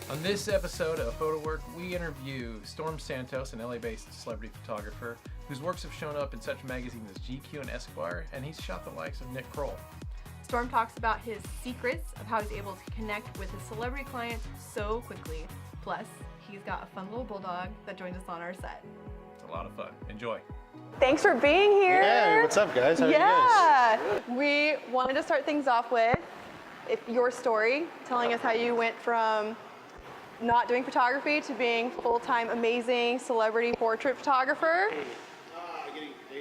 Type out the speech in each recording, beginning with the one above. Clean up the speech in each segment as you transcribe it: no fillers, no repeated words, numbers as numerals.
On this episode of Photowrk, we interview Storm Santos, an LA-based celebrity photographer whose works have shown up in such magazines as GQ and Esquire, and he's shot the likes of Nick Kroll. Storm talks about his secrets of how he's able to connect with his celebrity clients so quickly. Plus, he's got a fun little bulldog that joins us on our set. It's a lot of fun. Enjoy. Thanks for being here. Yeah, what's up, guys? How are you guys? We wanted to start things off with your story, telling us how you went from not doing photography to being full-time amazing celebrity portrait photographer.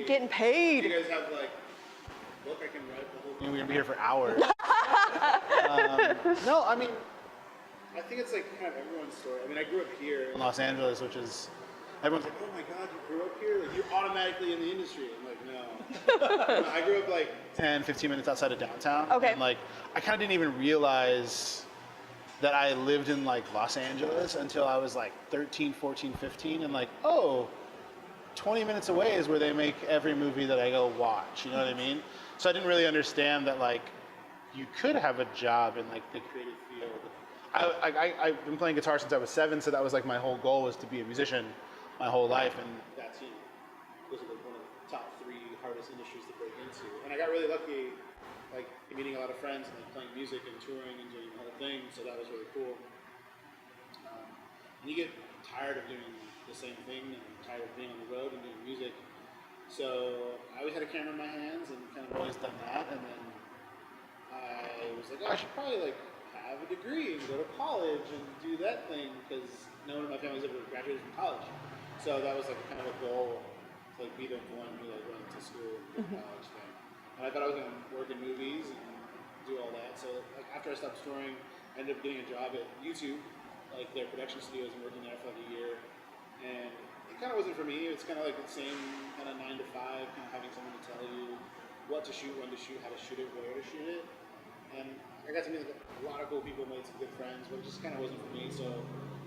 Getting paid. Do you guys have like a book I can write the whole thing? We're gonna be here for hours. No, I mean, I think it's like kind of everyone's story. I mean, I grew up here in Los Angeles, which is, everyone's like, oh my God, you grew up here? Like, you're automatically in the industry. I'm like, no. I grew up like 10, 15 minutes outside of downtown. Okay. And like, I kind of didn't even realize that I lived in like Los Angeles until I was like 13, 14, 15, and like, oh, 20 minutes away is where they make every movie that I go watch, you know what I mean? So I didn't really understand that like, you could have a job in like the creative field. I've been playing guitar since I was 7, so that was like my whole goal was to be a musician my whole life, and that's, you know, those are like one of the top 3 hardest industries to break into. And I got really lucky, like meeting a lot of friends and like playing music and touring and doing the whole thing, so that was really cool. And you get tired of doing the same thing and tired of being on the road and doing music. So I always had a camera in my hands and kind of always done that. And then I was like, oh, I should probably like have a degree and go to college and do that thing, because no one in my family's ever graduated from college. So that was like kind of a goal to like be the one who like went to school and did college thing. And I thought I was going to work in movies and do all that. So like after I stopped touring, I ended up getting a job at YouTube, like their production studios, and working there for like a year. And it kind of wasn't for me. It's kind of like the same kind of 9 to 5, kind of having someone to tell you what to shoot, when to shoot, how to shoot it, where to shoot it. And I got to meet a lot of cool people, made some good friends, but it just kind of wasn't for me. So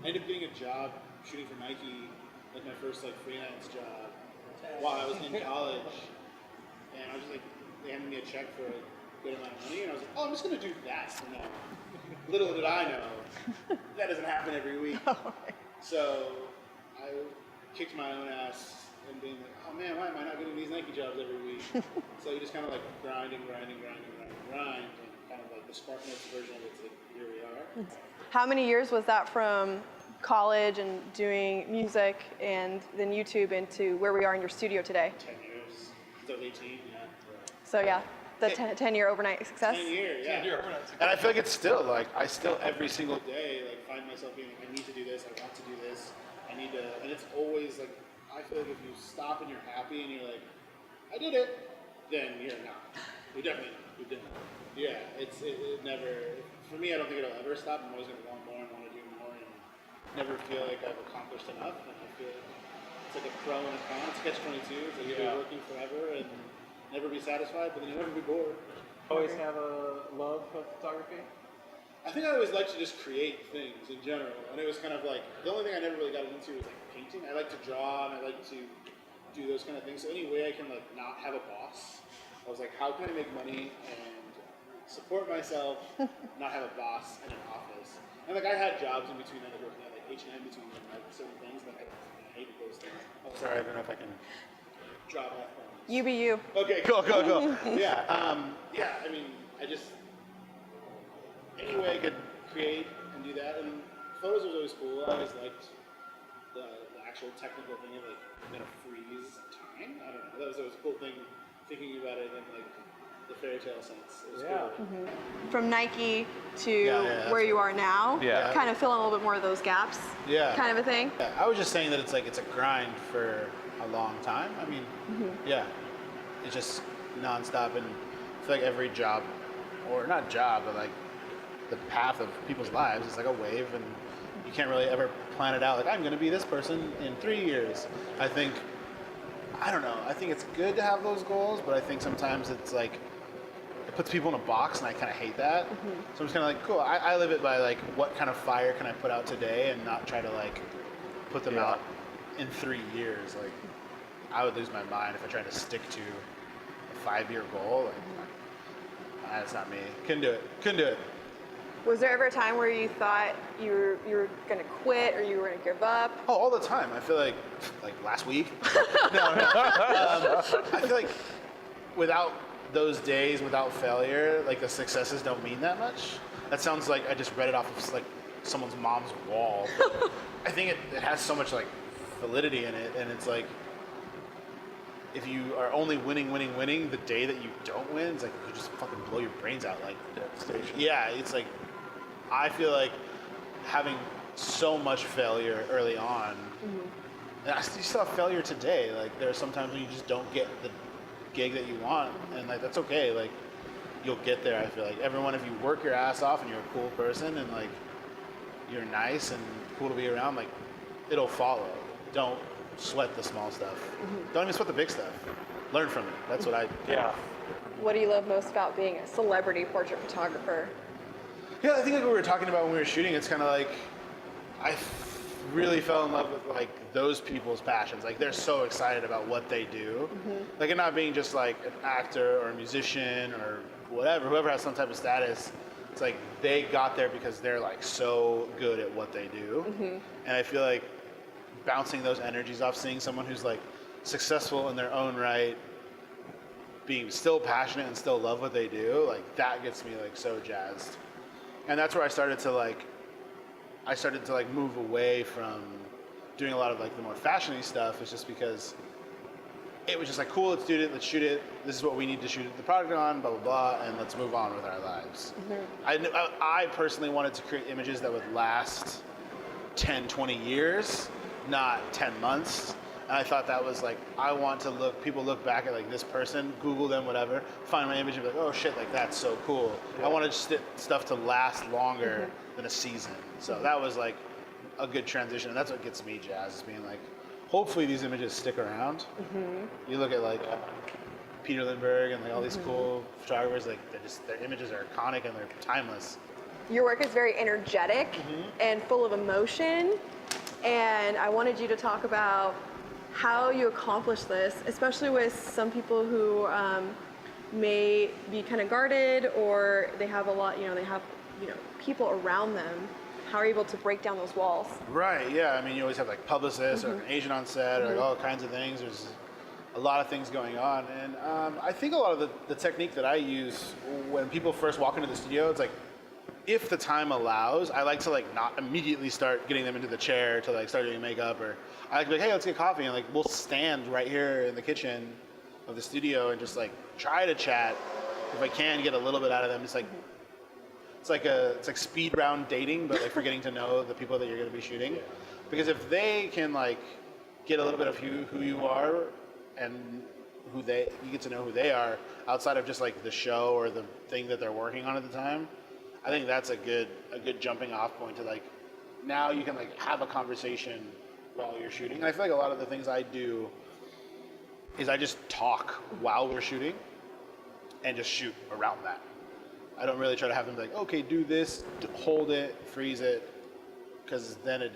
I ended up getting a job shooting for Nike, like my first like freelance job, while I was in college. And I was just like, they handed me a check for a good amount of money, and I was like, oh, I'm just gonna do that. And now, little did I know, that doesn't happen every week. So I kicked my own ass and being like, oh man, why am I not getting these Nike jobs every week? So you just kind of like grind, and kind of like the SparkNotes version of it's like, here we are. How many years was that from college and doing music and then YouTube into where we are in your studio today? 10 years. So 18, yeah. So yeah, the 10-year overnight success. 10 years, yeah. 10-year overnight success. And I feel like it's still like, I still every single day like find myself being like, I need to do this, I want to do this, I need to, and it's always like, I feel like if you stop and you're happy and you're like, I did it, then you're not. You definitely not. You didn't. Yeah, it never, for me, I don't think it'll ever stop. I'm always going to want more and want to do more and never feel like I've accomplished enough. And I feel like it's like a pro and a con. It's catch-22. It's like you're working forever and never be satisfied, but then you'll never be bored. Always have a love of photography? I think I always liked to just create things in general. And it was kind of like, the only thing I never really got into was like painting. I like to draw and I like to do those kind of things. So any way I can like not have a boss, I was like, how can I make money and support myself, not have a boss in an office. And like I had jobs in between, I was working at like H&M between like certain things, but I hated those things. Oh, sorry, I don't know if I can drop off on this. You be you. Okay, cool. Yeah, I mean, I just, any way I could create and do that, and photos was always cool. I always liked the actual technical thing of like, I'm gonna freeze time. I don't know, that was always a cool thing, thinking about it in like the fairy tale sense. It was cool. Mm-hmm. From Nike to where you are now, kind of filling a little bit more of those gaps, kind of a thing. Yeah, I was just saying that it's like, it's a grind for a long time. I mean, it's just nonstop, and I feel like every job, or not job, but like the path of people's lives is like a wave, and you can't really ever plan it out. Like, I'm going to be this person in 3 years. I think it's good to have those goals, but I think sometimes it's like, it puts people in a box, and I kind of hate that. So I'm just kind of like, cool, I live it by like, what kind of fire can I put out today, and not try to like put them out in 3 years. Like, I would lose my mind if I tried to stick to a 5-year goal. Like, that's not me. Couldn't do it. Was there ever a time where you thought you were gonna quit or you were gonna give up? Oh, all the time. I feel like last week. No. I feel like without those days, without failure, like the successes don't mean that much. That sounds like I just read it off of like someone's mom's wall. I think it has so much like validity in it, and it's like if you are only winning, the day that you don't win, it's like you just fucking blow your brains out. Like Devastation. yeah, it's like I feel like having so much failure early on, and I still have failure today. Like there are some times when you just don't get the gig that you want, and like that's okay. Like you'll get there. I feel like everyone, if you work your ass off and you're a cool person and like you're nice and cool to be around, like it'll follow. Don't sweat the small stuff. Don't even sweat the big stuff. Learn from it. That's what I do. Yeah. What do you love most about being a celebrity portrait photographer? Yeah, I think like we were talking about when we were shooting, it's kind of like I really fell in love with like those people's passions. Like they're so excited about what they do. Like it not being just like an actor or a musician or whatever, whoever has some type of status. It's like they got there because they're like so good at what they do. And I feel like bouncing those energies off, seeing someone who's like successful in their own right, being still passionate and still love what they do, like that gets me like so jazzed. And that's where I started to like move away from doing a lot of like the more fashiony stuff. It's just because it was just like, cool, let's do it, let's shoot it. This is what we need to shoot the product on, blah, blah, blah, and let's move on with our lives. I personally wanted to create images that would last 10, 20 years, not 10 months. And I thought that was like, I want to people look back at like this person, Google them, whatever, find my image and be like, oh shit, like that's so cool. I wanted stuff to last longer than a season. So that was like a good transition. And that's what gets me jazzed, is being like, hopefully these images stick around. You look at like Peter Lindbergh and like all these cool photographers, like their images are iconic and they're timeless. Your work is very energetic and full of emotion. And I wanted you to talk about how you accomplish this, especially with some people who may be kind of guarded, or they have a lot, they have people around them. How are you able to break down those walls? Right, yeah. I mean, you always have like publicists or an agent on set or like all kinds of things. There's a lot of things going on. And I think a lot of the technique that I use when people first walk into the studio, it's like, if the time allows, I like to like not immediately start getting them into the chair to like start doing makeup, or I like to be like, hey, let's get coffee, and like we'll stand right here in the kitchen of the studio and just like try to chat. If I can get a little bit out of them, it's like speed round dating, but like for getting to know the people that you're going to be shooting. Because if they can like get a little bit of who you are and you get to know who they are outside of just like the show or the thing that they're working on at the time, I think that's a good jumping off point to like, now you can like have a conversation while you're shooting. And I feel like a lot of the things I do is I just talk while we're shooting and just shoot around that. I don't really try to have them be like, okay, do this, hold it, freeze it, because then it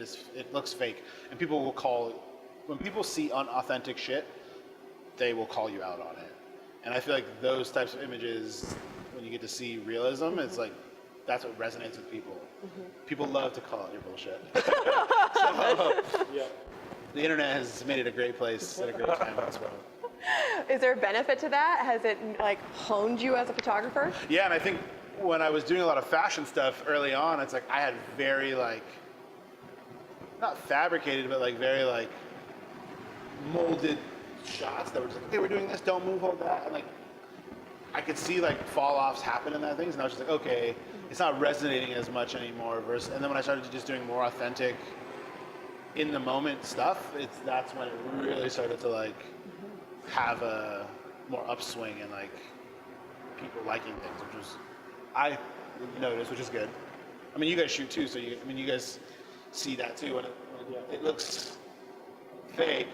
looks fake. And people will when people see unauthentic shit, they will call you out on it. And I feel like those types of images, when you get to see realism, it's like, that's what resonates with people. People love to call out your bullshit. The internet has made it a great place at a great time as well. Is there a benefit to that? Has it like honed you as a photographer? Yeah, and I think when I was doing a lot of fashion stuff early on, it's like I had very like, not fabricated, but like very like molded shots that were just like, okay, we're doing this, don't move, hold that. And like, I could see like fall offs happen in that things, and I was just like, okay, it's not resonating as much anymore. And then when I started just doing more authentic, in the moment stuff, that's when it really started to like have a more upswing and like people liking things, which was I noticed, which is good. I mean, you guys shoot too, so you guys see that too when it looks fake.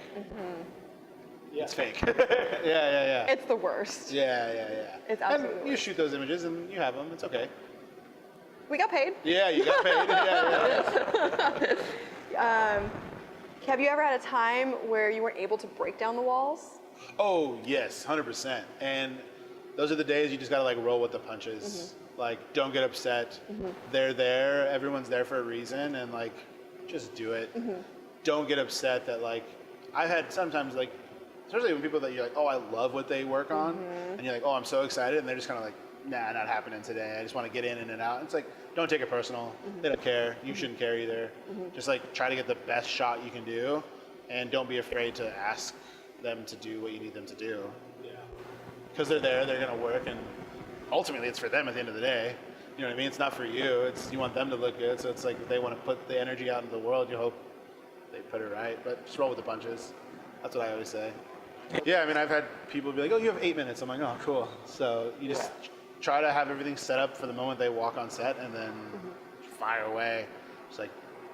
Yeah. It's fake. yeah. It's the worst. Yeah. It's absolutely And you shoot those images and you have them. It's okay. We got paid. Yeah, you got paid. yeah. Have you ever had a time where you weren't able to break down the walls? Oh yes, 100%. And those are the days you just gotta like roll with the punches. Like, don't get upset. They're there. Everyone's there for a reason, and like, just do it. Don't get upset that like, I've had sometimes like, especially when people that you're like, oh, I love what they work on, and you're like, oh, I'm so excited, and they're just kind of like, nah, not happening today. I just want to get in and out. It's like, don't take it personal. They don't care. You shouldn't care either. Just like try to get the best shot you can do, and don't be afraid to ask them to do what you need them to do. Yeah. Because they're there, they're gonna work, and ultimately it's for them at the end of the day. You know what I mean? It's not for you. It's you want them to look good. So it's like if they want to put the energy out into the world, you hope they put it right. But just roll with the punches. That's what I always say. Yeah, I mean, I've had people be like, oh, you have 8 minutes. I'm like, oh, cool. So you just try to have everything set up for the moment they walk on set, and then fire away. Just like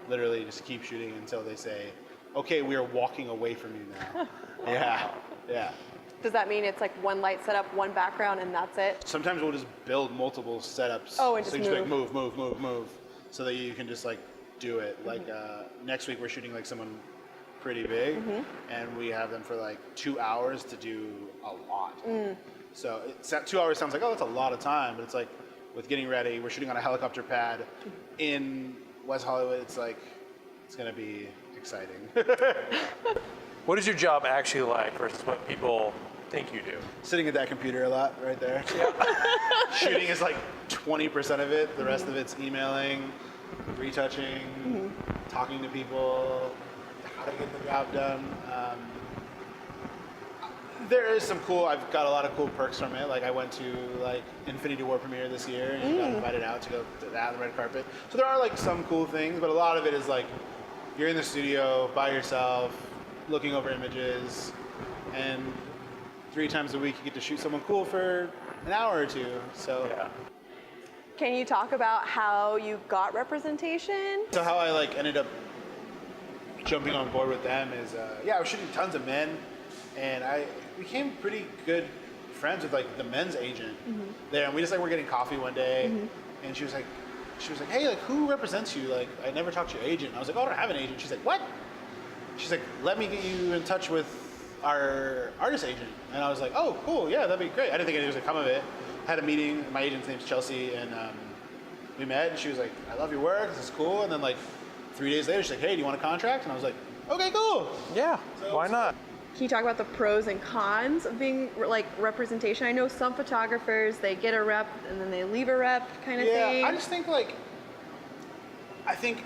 literally just keep shooting until they say, okay, we are walking away from you now. Yeah. Does that mean it's like one light setup, one background, and that's it? Sometimes we'll just build multiple setups. Oh, and so just you move. Like move, so that you can just like do it. Like next week we're shooting like someone pretty big, and we have them for like 2 hours to do a lot. So 2 hours sounds like, oh, that's a lot of time, but it's like with getting ready, we're shooting on a helicopter pad in West Hollywood. It's like, it's gonna be exciting. What is your job actually like versus what people think you do? Sitting at that computer a lot, right there. Shooting is like 20% of it. The rest of it's emailing, retouching, talking to people, how to get the job done. There is some cool, I've got a lot of cool perks from it. Like I went to like Infinity War premiere this year and got invited out to go to that, the red carpet. So there are like some cool things, but a lot of it is like, you're in the studio by yourself, looking over images, and 3 times a week you get to shoot someone cool for an hour or 2. So Can you talk about how you got representation? So how I like ended up jumping on board with them is, I was shooting tons of men, and I became pretty good friends with like the men's agent there, and we just like were getting coffee one day, and she was like, hey, like who represents you? Like I never talked to your agent. And I was like, oh, I don't have an agent. She's like, what? She's like, let me get you in touch with our artist agent. And I was like, oh, cool, yeah, that'd be great. I didn't think anything was gonna come of it. I had a meeting. My agent's name's Chelsea, and we met. And she was like, I love your work. This is cool. And then like 3 days later, she's like, hey, do you want a contract? And I was like, okay, cool. Yeah, So- why not? Can you talk about the pros and cons of being like representation? I know some photographers, they get a rep and then they leave a rep kind of thing. I just think like, I think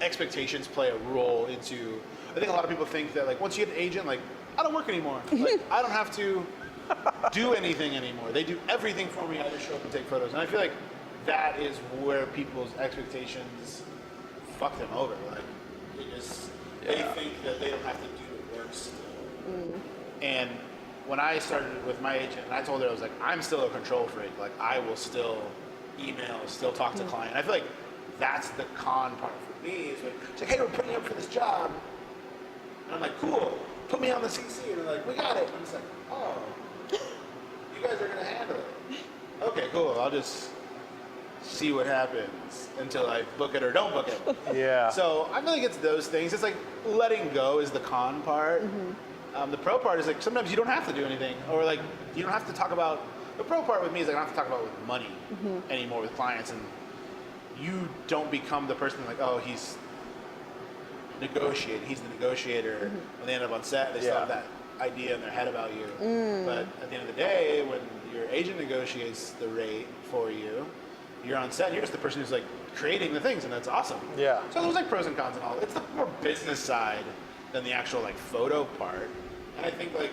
expectations play a role into, I think a lot of people think that like once you get an agent, like I don't work anymore. Like I don't have to do anything anymore. They do everything for me. I just show up and take photos. And I feel like that is where people's expectations fuck them over. Like they think that they don't have to do the work still. And when I started with my agent, and I told her, I was like, I'm still a control freak. Like I will still email, still talk to client. I feel like that's the con part for me. Is like, it's like, hey, we're putting you up for this job. And I'm like, cool, put me on the CC. And they're like, we got it. And I'm just like, oh, you guys are gonna handle it. Okay, cool. I'll just see what happens until I book it or don't book it. Yeah. So I feel like it's those things. It's like letting go is the con part. The pro part is like sometimes you don't have to do anything, or like you don't have to talk about. The pro part with me is like I don't have to talk about with money anymore with clients, and you don't become the person like, oh, he's negotiating. He's the negotiator. When they end up on set, they still have that idea in their head about you. But at the end of the day, when your agent negotiates the rate for you, you're on set and you're just the person who's like creating the things, and that's awesome. Yeah. So there's like pros and cons and all. It's the more business side than the actual like photo part. And I think like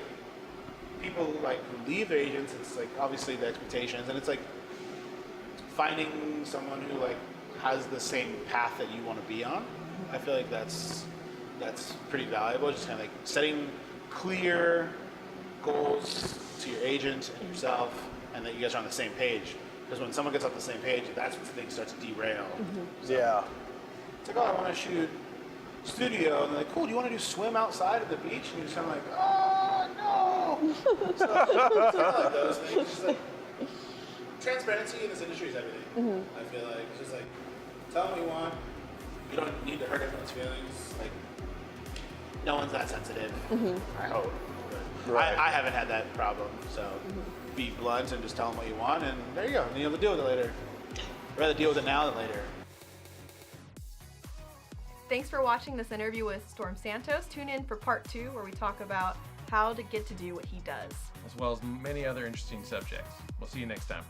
people like who leave their agents, it's like obviously the expectations, and it's like finding someone who like has the same path that you want to be on. I feel like that's pretty valuable. Just kind of like setting clear goals to your agent and yourself, and that you guys are on the same page. Because when someone gets off the same page, that's when things start to derail. So it's like, oh, I want to shoot studio, and they're like, cool, do you want to do swim outside at the beach? And you're just kind of like, oh, no. So like those things. Just like transparency in this industry is everything. I feel like it's just like, tell them what you want. You don't need to hurt everyone's feelings. Like, no one's that sensitive. I hope. Right. I haven't had that problem. So be blunt and just tell them what you want, and there you go. And you'll have to deal with it later. I'd rather deal with it now than later. Thanks for watching this interview with Storm Santos. Tune in for part 2 where we talk about how to get to do what he does. As well as many other interesting subjects. We'll see you next time.